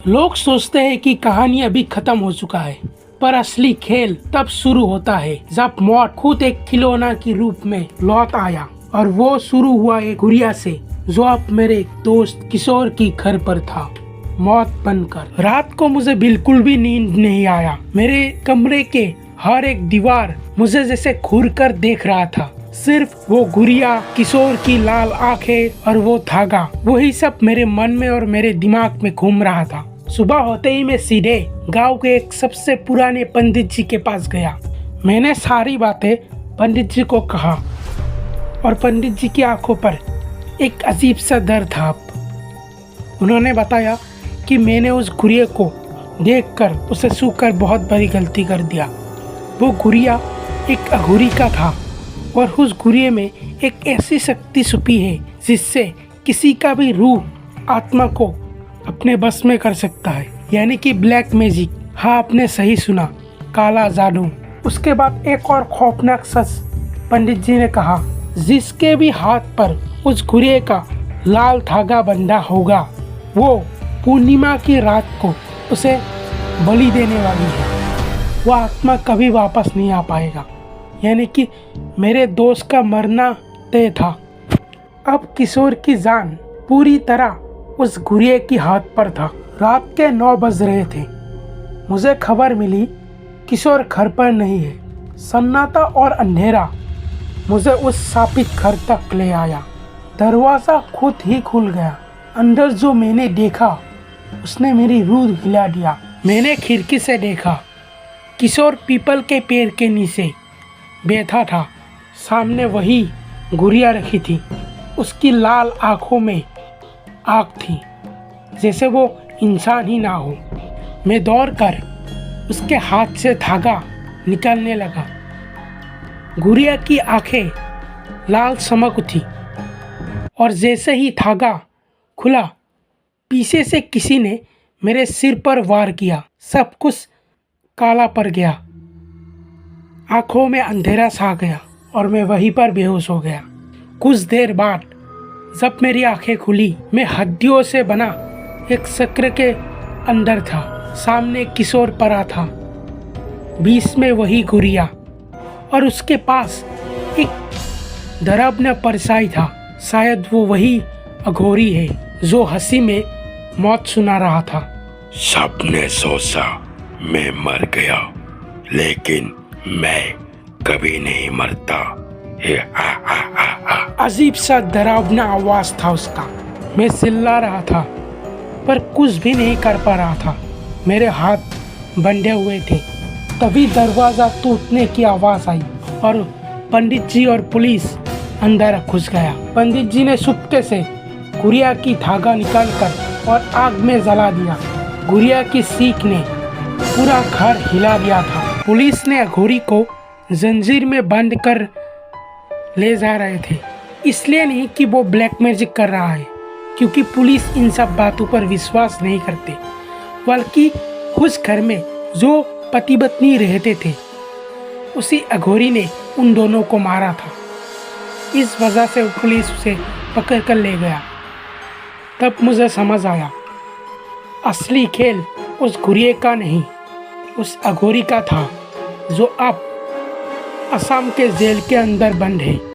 लोग सोचते हैं कि कहानी अभी खत्म हो चुका है, पर असली खेल तब शुरू होता है जब मौत खुद एक खिलौना के रूप में लौट आया। और वो शुरू हुआ एक गुड़िया से जो अब मेरे दोस्त किशोर की घर पर था, मौत बनकर। रात को मुझे बिल्कुल भी नींद नहीं आया। मेरे कमरे के हर एक दीवार मुझे जैसे घूर कर देख रहा था। सिर्फ वो गुड़िया, किशोर की लाल आंखें और वो धागा, वही सब मेरे मन में और मेरे दिमाग में घूम रहा था। सुबह होते ही मैं सीधे गांव के एक सबसे पुराने पंडित जी के पास गया। मैंने सारी बातें पंडित जी को कहा और पंडित जी की आंखों पर एक अजीब सा डर था। उन्होंने बताया कि मैंने उस गुड़िया को देखकर उसे छूकर बहुत बड़ी गलती कर दिया। वो गुड़िया एक अघोरी का था और उस गुड़िया में एक ऐसी शक्ति छुपी है जिससे किसी का भी रूह आत्मा को अपने बस में कर सकता है, यानी कि ब्लैक मैजिक। हाँ, आपने सही सुना, काला जादू। उसके बाद एक और खौफनाक सच पंडित जी ने कहा, जिसके भी हाथ पर उस गुड़िया का लाल धागा बंधा होगा वो पूर्णिमा की रात को उसे बलि देने वाली है। वह आत्मा कभी वापस नहीं आ पाएगा। यानी कि मेरे दोस्त का मरना तय था। अब किशोर की जान पूरी तरह उस गुड़िया की हाथ पर था। रात के 9 बज रहे थे। मुझे खबर मिली किशोर घर पर नहीं है। सन्नाटा और अंधेरा मुझे उस शापित घर तक ले आया। दरवाज़ा खुद ही खुल गया। अंदर जो मैंने देखा उसने मेरी रूह हिला दिया। मैंने खिड़की से देखा, किशोर पीपल के पेड़ के नीचे बैठा था। सामने वही गुड़िया रखी थी। उसकी लाल आंखों में आग थी, जैसे वो इंसान ही ना हो। मैं दौड़कर उसके हाथ से धागा निकालने लगा। गुड़िया की आंखें लाल चमक उठी और जैसे ही धागा खुला, पीछे से किसी ने मेरे सिर पर वार किया। सब कुछ काला पड़ गया। आंखों में अंधेरा छा गया और मैं वहीं पर बेहोश हो गया। कुछ देर बाद जब मेरी आंखें खुली, मैं हड्डियों से बना एक चक्र के अंदर था। सामने किशोर पड़ा था, बीच में वही गुड़िया और उसके पास एक दरबना परछाई था। शायद वो वही अघोरी है जो हंसी में मौत सुना रहा था। सबने सोचा मैं मर गया, लेकिन मैं कभी नहीं मरता। अजीब सा डरावना आवाज था उसका। मैं चिल्ला रहा था पर कुछ भी नहीं कर पा रहा था। मेरे हाथ बंधे हुए थे। तभी दरवाज़ा टूटने की आवाज़ आई और पंडित जी और पुलिस अंदर घुस गया। पंडित जी ने चुपके से गुड़िया की धागा निकालकर और आग में जला दिया। गुड़िया की सीख ने पूरा घर हिला दिया था। पुलिस ने अघोरी को जंजीर में बंद कर ले जा रहे थे। इसलिए नहीं कि वो ब्लैक मैजिक कर रहा है, क्योंकि पुलिस इन सब बातों पर विश्वास नहीं करते, बल्कि उस घर में जो पति पत्नी रहते थे उसी अघोरी ने उन दोनों को मारा था। इस वजह से पुलिस उसे पकड़ कर ले गया। तब मुझे समझ आया, असली खेल उस गुड़िया का नहीं, उस अघोरी का था जो अब असम के जेल के अंदर बंद है।